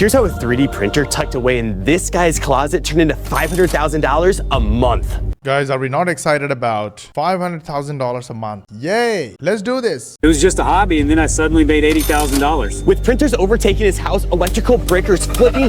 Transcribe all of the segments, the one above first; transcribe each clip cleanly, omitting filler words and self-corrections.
Here's how a 3D printer tucked away in this guy's closet turned into $500,000 a month. Guys, are we not excited about $500,000 a month? Yay! Let's do this. It was just a hobby, and then I suddenly made $80,000. With printers overtaking his house, electrical breakers flipping,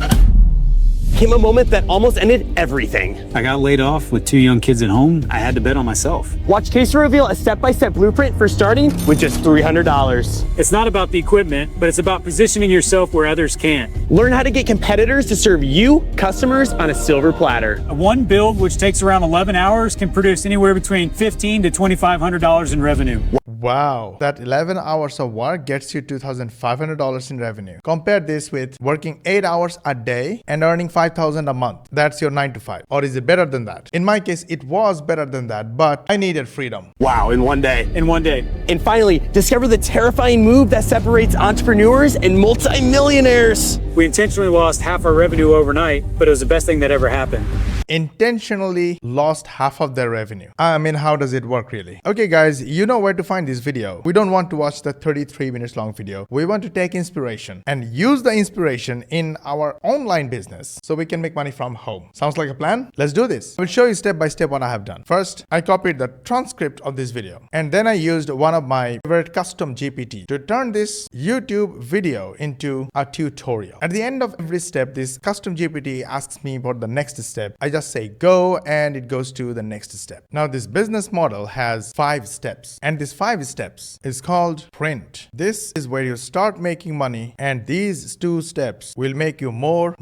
came a moment that almost ended everything. I got laid off with 2 young kids at home. I had to bet on myself. Watch Casey reveal a step-by-step blueprint for starting with just $300. It's not about the equipment, but it's about positioning yourself where others can't. Learn how to get competitors to serve you, customers, on a silver platter. One build, which takes around 11 hours, can produce anywhere between $1,500 to $2,500 in revenue. Wow, that 11 hours of work gets you $2,500 in revenue. Compare this with working 8 hours a day and earning $5,000 a month. That's your 9 to 5. Or is it better than that? In my case, it was better than that, but I needed freedom. Wow, in one day. In one day. And finally, discover the terrifying move that separates entrepreneurs and multimillionaires. We intentionally lost half our revenue overnight, but it was the best thing that ever happened. Intentionally lost half of their revenue. I mean, how does it work really? Okay guys, you know where to find this video. We don't want to watch the 33 minutes long video. We want to take inspiration and use the inspiration in our online business so we can make money from home. Sounds like a plan? Let's do this. I will show you step by step what I have done. First, I copied the transcript of this video, and then I used one of my favorite custom GPT to turn this YouTube video into a tutorial. At the end of every step, this custom GPT asks me for the next step. I just say go and it goes to the next step. Now this business model has 5 steps, and this 5 steps is called print. This is where you start making money, and these 2 steps will make you more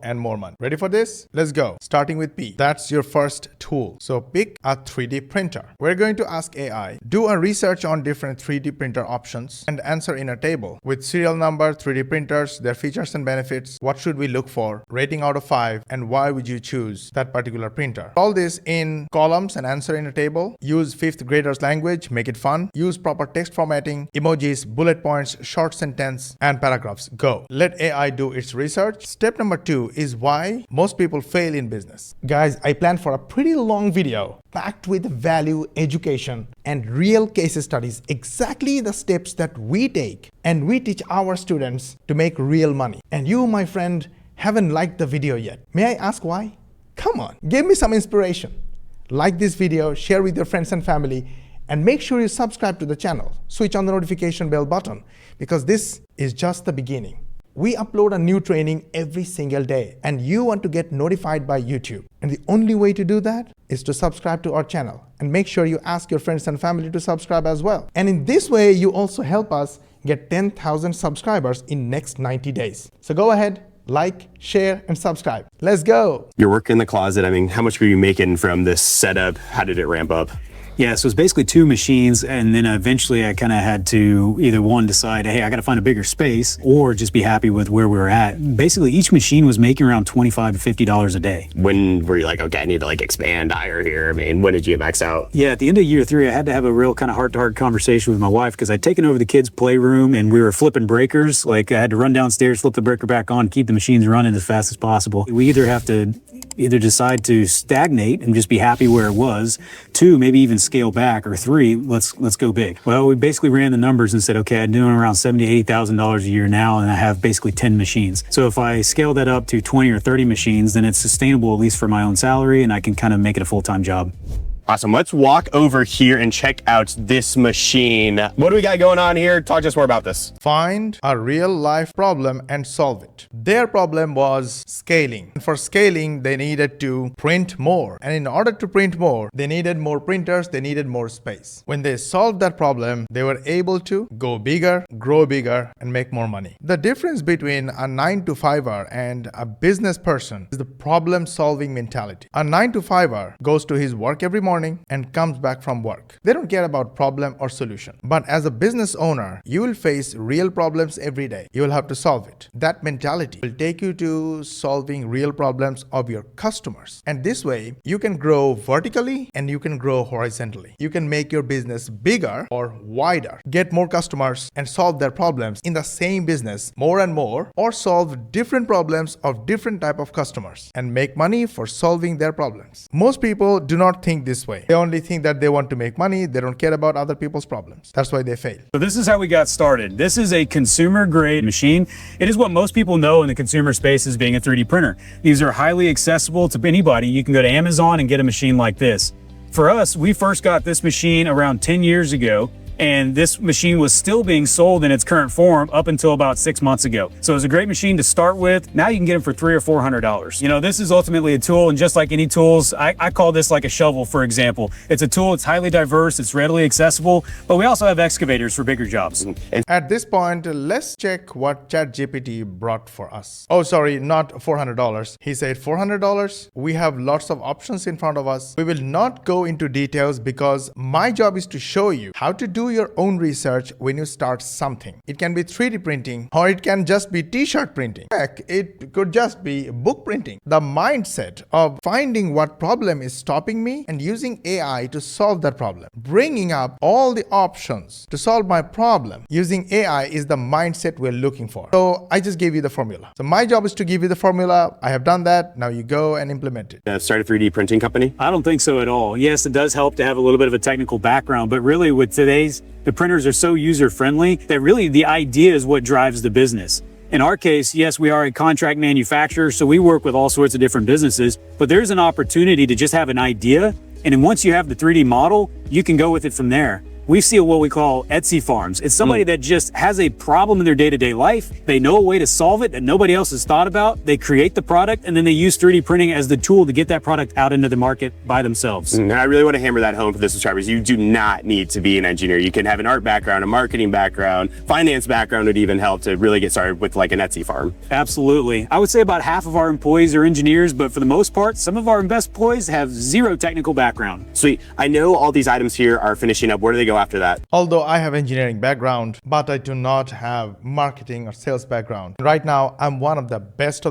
and more money. Ready for this? Let's go. Starting with P. That's your first tool. So pick a 3D printer. We're going to ask AI, do a research on different 3D printer options and answer in a table with serial number, 3D printers, their features and benefits, what should we look for, rating out of 5, and why would you choose that particular printer. All this in columns and answer in a table. Use 5th graders language, make it fun. Use proper text formatting, emojis, bullet points, short sentence, and paragraphs. Go. Let AI do its research. Step number 2 is why most people fail in business. Guys, I planned for a pretty long video packed with value, education, and real case studies, exactly the steps that we take and we teach our students to make real money. And you, my friend, haven't liked the video yet. May I ask why? Come on, give me some inspiration. Like this video, share with your friends and family, and make sure you subscribe to the channel. Switch on the notification bell button, because this is just the beginning. We upload a new training every single day, and you want to get notified by YouTube. And the only way to do that is to subscribe to our channel, and make sure you ask your friends and family to subscribe as well. And in this way, you also help us get 10,000 subscribers in next 90 days. So go ahead, like, share, and subscribe. Let's go. Your work in the closet, I mean, how much were you making from this setup? How did it ramp up? Yeah, so it's basically 2 machines, and then eventually I kind of had to either one decide, hey, I got to find a bigger space, or just be happy with where we were at. Basically, each machine was making around $25 to $50 a day. When were you like, okay, I need to like expand higher here? I mean, when did you max out? Yeah, at the end of year 3, I had to have a real kind of heart-to-heart conversation with my wife, because I'd taken over the kids' playroom and we were flipping breakers. Like, I had to run downstairs, flip the breaker back on, keep the machines running as fast as possible. We either have to decide to stagnate and just be happy where it was, 2, maybe even scale back, or 3, let's go big. Well, we basically ran the numbers and said, okay, I'm doing around $70,000 to $80,000 a year now, and I have basically 10 machines. So if I scale that up to 20 or 30 machines, then it's sustainable, at least for my own salary, and I can kind of make it a full-time job. Awesome. Let's walk over here and check out this machine. What do we got going on here? Talk to us more about this. Find a real life problem and solve it. Their problem was scaling. For scaling, they needed to print more. And in order to print more, they needed more printers, they needed more space. When they solved that problem, they were able to go bigger, grow bigger, and make more money. The difference between a 9 to 5er and a business person is the problem solving mentality. A 9 to 5er goes to his work every morning and comes back from work. They don't care about problem or solution. But as a business owner, you will face real problems every day. You will have to solve it. That mentality will take you to solving real problems of your customers. And this way, you can grow vertically and you can grow horizontally. You can make your business bigger or wider, get more customers and solve their problems in the same business more and more, or solve different problems of different type of customers and make money for solving their problems. Most people do not think this this way. They only think that they want to make money. They don't care about other people's problems. That's why they fail. So this is how we got started. This is a consumer grade machine. It is what most people know in the consumer space as being a 3D printer. These are highly accessible to anybody. You can go to Amazon and get a machine like this. For us, we first got this machine around 10 years ago, and this machine was still being sold in its current form up until about 6 months ago. So it was a great machine to start with. Now you can get them for $300 or $400. You know, this is ultimately a tool, and just like any tools, I call this like a shovel, for example. It's a tool, it's highly diverse, it's readily accessible, but we also have excavators for bigger jobs. At this point, let's check what ChatGPT brought for us. Oh, sorry, not $400. He said $400. We have lots of options in front of us. We will not go into details because my job is to show you how to do your own research when you start something. It can be 3D printing, or it can just be t-shirt printing. Heck, it could just be book printing. The mindset of finding what problem is stopping me and using AI to solve that problem. Bringing up all the options to solve my problem using AI is the mindset we're looking for. So I just gave you the formula. So my job is to give you the formula. I have done that. Now you go and implement it. Start a 3D printing company? I don't think so at all. Yes, it does help to have a little bit of a technical background, but really with today's, the printers are so user-friendly that really the idea is what drives the business. In our case, yes, we are a contract manufacturer, so we work with all sorts of different businesses, but there's an opportunity to just have an idea, and then once you have the 3D model, you can go with it from there. We see what we call Etsy farms. It's somebody that just has a problem in their day-to-day life. They know a way to solve it that nobody else has thought about. They create the product, and then they use 3D printing as the tool to get that product out into the market by themselves. And I really want to hammer that home for the subscribers. You do not need to be an engineer. You can have an art background, a marketing background, finance background would even help to really get started with like an Etsy farm. Absolutely. I would say about half of our employees are engineers, but for the most part, some of our best employees have zero technical background. Sweet. I know all these items here are finishing up. Where do they go after that? Although I have engineering background, but I do not have marketing or sales background. Right now, I'm one of the best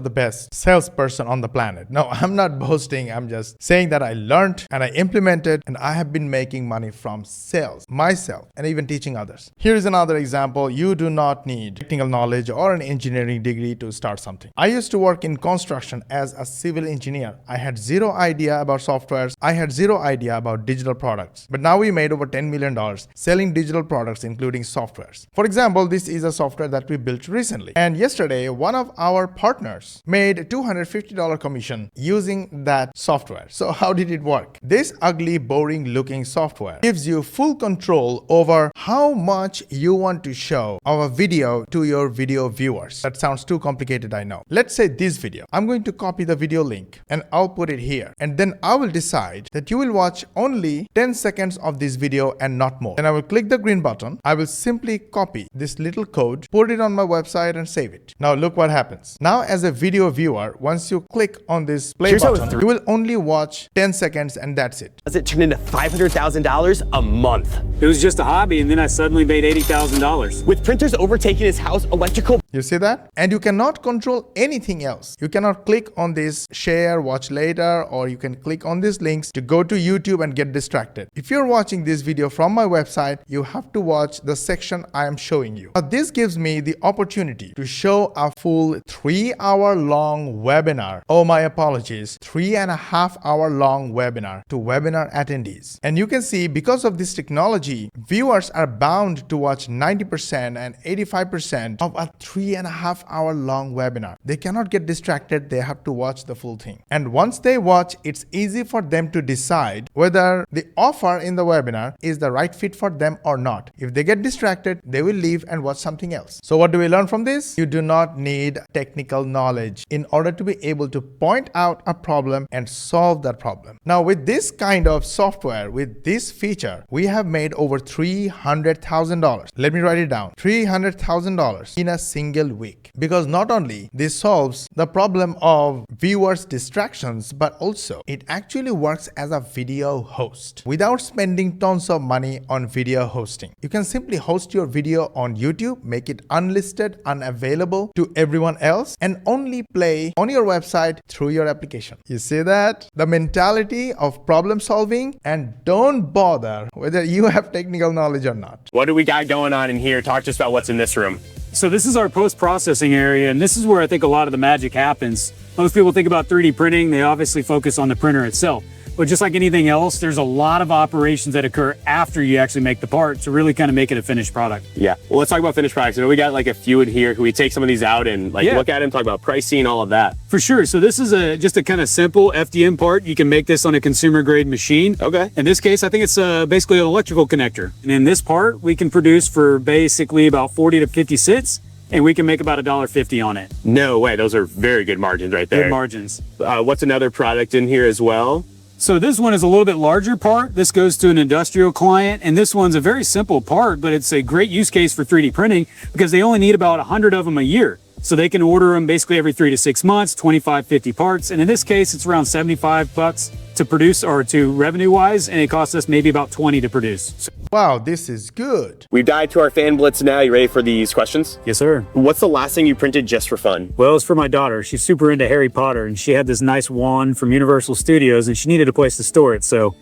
salesperson on the planet. No, I'm not boasting. I'm just saying that I learned and I implemented, and I have been making money from sales myself and even teaching others. Here is another example. You do not need technical knowledge or an engineering degree to start something. I used to work in construction as a civil engineer. I had zero idea about softwares. I had zero idea about digital products. But now we made over $10 million selling digital products, including softwares. For example, this is a software that we built recently. And yesterday, one of our partners made a $250 commission using that software. So how did it work? This ugly, boring looking software gives you full control over how much you want to show our video to your video viewers. That sounds too complicated, I know. Let's say this video. I'm going to copy the video link and I'll put it here. And then I will decide that you will watch only 10 seconds of this video and not more. Then I will click the green button. I will simply copy this little code, put it on my website and save it. Now look what happens. Now as a video viewer, once you click on this play button, you will only watch 10 seconds and that's it. Does it turn into $500,000 a month? It was just a hobby, and then I suddenly made $80,000. With printers overtaking his house, electrical... You see that? And you cannot control anything else. You cannot click on this share, watch later, or you can click on these links to go to YouTube and get distracted. If you're watching this video from my website, you have to watch the section I am showing you. Now, this gives me the opportunity to show a full 3-hour long webinar. Oh, my apologies. 3.5 hour long webinar to webinar attendees. And you can see because of this technology, viewers are bound to watch 90% and 85% of a 3.5 hour long webinar. They cannot get distracted. They have to watch the full thing. And once they watch, it's easy for them to decide whether the offer in the webinar is the right fit for them or not. If they get distracted, they will leave and watch something else. So what do we learn from this? You do not need technical knowledge in order to be able to point out a problem and solve that problem. Now with this kind of software, with this feature, we have made over $300,000. Let me write it down. $300,000 in a single week. Because not only this solves the problem of viewers' distractions, but also it actually works as a video host without spending tons of money on video hosting. You can simply host your video on YouTube, make it unlisted, unavailable to everyone else, and only play on your website through your application. You see that? The mentality of problem solving, and don't bother whether you have technical knowledge or not. What do we got going on in here? Talk to us about what's in this room. So this is our post-processing area, and this is where I think a lot of the magic happens. Most people think about 3D printing, they obviously focus on the printer itself. But just like anything else, there's a lot of operations that occur after you actually make the part to really kind of make it a finished product. Yeah. Well, let's talk about finished products. I know we got like a few in here. Can we take some of these out and like look at them, talk about pricing, all of that? For sure. So this is just a kind of simple FDM part. You can make this on a consumer grade machine. Okay. In this case, I think it's basically an electrical connector. And in this part, we can produce for basically about 40 to 50 cents. And we can make about $1.50 on it. No way. Those are very good margins right there. Good margins. What's another product in here as well? So this one is a little bit larger part. This goes to an industrial client, and this one's a very simple part, but it's a great use case for 3D printing because they only need about 100 of them a year. So they can order them basically every 3 to 6 months, 25, 50 parts. And in this case, it's around $75 to produce or to revenue wise, and it costs us maybe about 20 to produce. Wow, this is good. We've dived to our fan blitz now. You ready for these questions? Yes, sir. What's the last thing you printed just for fun? Well, it's for my daughter. She's super into Harry Potter, and she had this nice wand from Universal Studios, and she needed a place to store it. So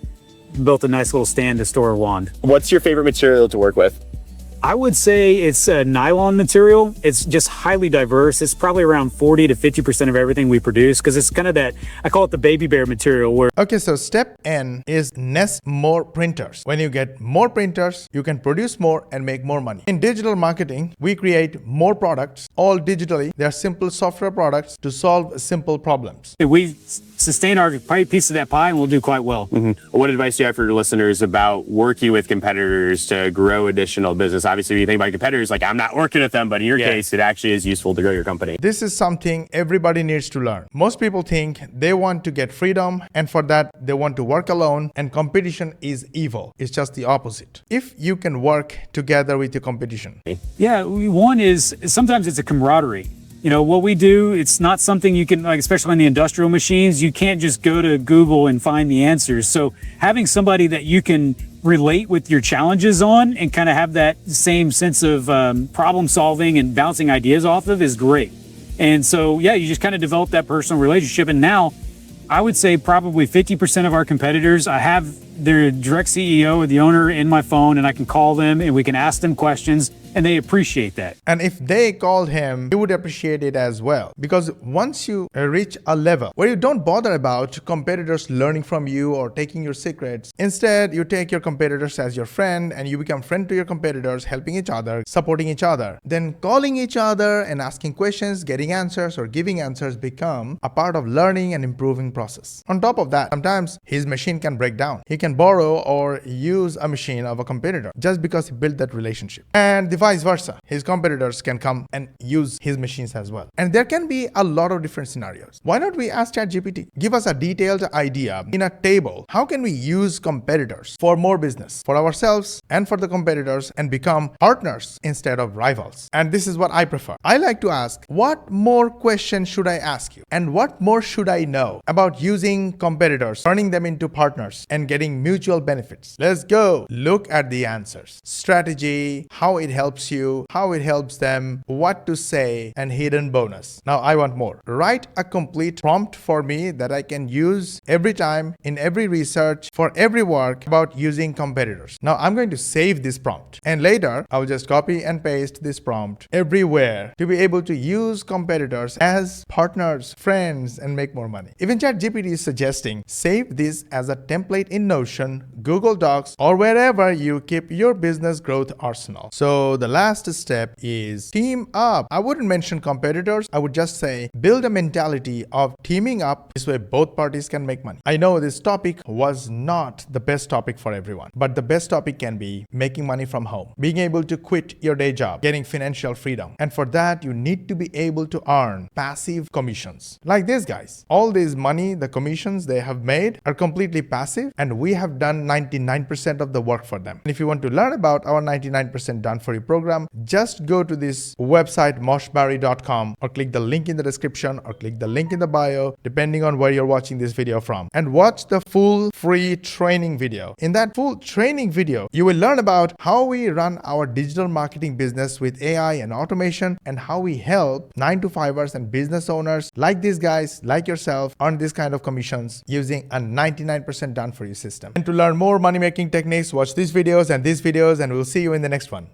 built a nice little stand to store a wand. What's your favorite material to work with? I would say it's a nylon material. It's just highly diverse. It's probably around 40 to 50% of everything we produce because it's kind of that, I call it the baby bear material where. Okay, so step N is nest more printers. When you get more printers, you can produce more and make more money. In digital marketing, we create more products, all digitally. They are simple software products to solve simple problems. If we sustain our piece of that pie, and we'll do quite well. What advice do you have for your listeners about working with competitors to grow additional business? Obviously, when you think about competitors, like I'm not working with them, but in your case, it actually is useful to grow your company. This is something everybody needs to learn. Most people think they want to get freedom, and for that, they want to work alone, and competition is evil. It's just the opposite. If you can work together with your competition. Yeah, one is sometimes it's a camaraderie. You know, what we do, it's not something you can, like, especially in the industrial machines, you can't just go to Google and find the answers. So having somebody that you can relate with your challenges on and kind of have that same sense of problem solving and bouncing ideas off of is great. And so, yeah, you just kind of develop that personal relationship. And now I would say probably 50% of our competitors, I have their direct CEO or the owner in my phone, and I can call them and we can ask them questions, and they appreciate that. And if they called him, he would appreciate it as well. Because once you reach a level where you don't bother about competitors learning from you or taking your secrets, instead you take your competitors as your friend and you become friend to your competitors, helping each other, supporting each other, then calling each other and asking questions, getting answers or giving answers become a part of learning and improving process. On top of that, sometimes his machine can break down. He can borrow or use a machine of a competitor just because he built that relationship. And the vice versa. His competitors can come and use his machines as well. And there can be a lot of different scenarios. Why not we ask ChatGPT? Give us a detailed idea in a table. How can we use competitors for more business for ourselves and for the competitors and become partners instead of rivals? And this is what I prefer. I like to ask, what more questions should I ask you? And what more should I know about using competitors, turning them into partners and getting mutual benefits? Let's go look at the answers. Strategy, how it helps you, how it helps them, what to say, and hidden bonus. Now I want more. Write a complete prompt for me that I can use every time in every research for every work about using competitors. Now I'm going to save this prompt, and later I'll just copy and paste this prompt everywhere to be able to use competitors as partners, friends, and make more money. Even ChatGPT is suggesting save this as a template in Notion, Google Docs, or wherever you keep your business growth arsenal. So the last step is team up. I wouldn't mention competitors. I would just say build a mentality of teaming up. This way both parties can make money. I know this topic was not the best topic for everyone, but the best topic can be making money from home, being able to quit your day job, getting financial freedom. And for that, you need to be able to earn passive commissions. Like these guys. All this money, the commissions they have made are completely passive, and we have done 99% of the work for them. And if you want to learn about our 99% done for you program, just go to this website moshbari.com or click the link in the description or click the link in the bio depending on where you're watching this video from, and watch the full free training video. In that full training video, you will learn about how we run our digital marketing business with AI and automation, and how we help 9-to-5ers and business owners like these guys, like yourself, earn this kind of commissions using a 99% done for you system. And to learn more money making techniques, watch these videos, and we'll see you in the next one.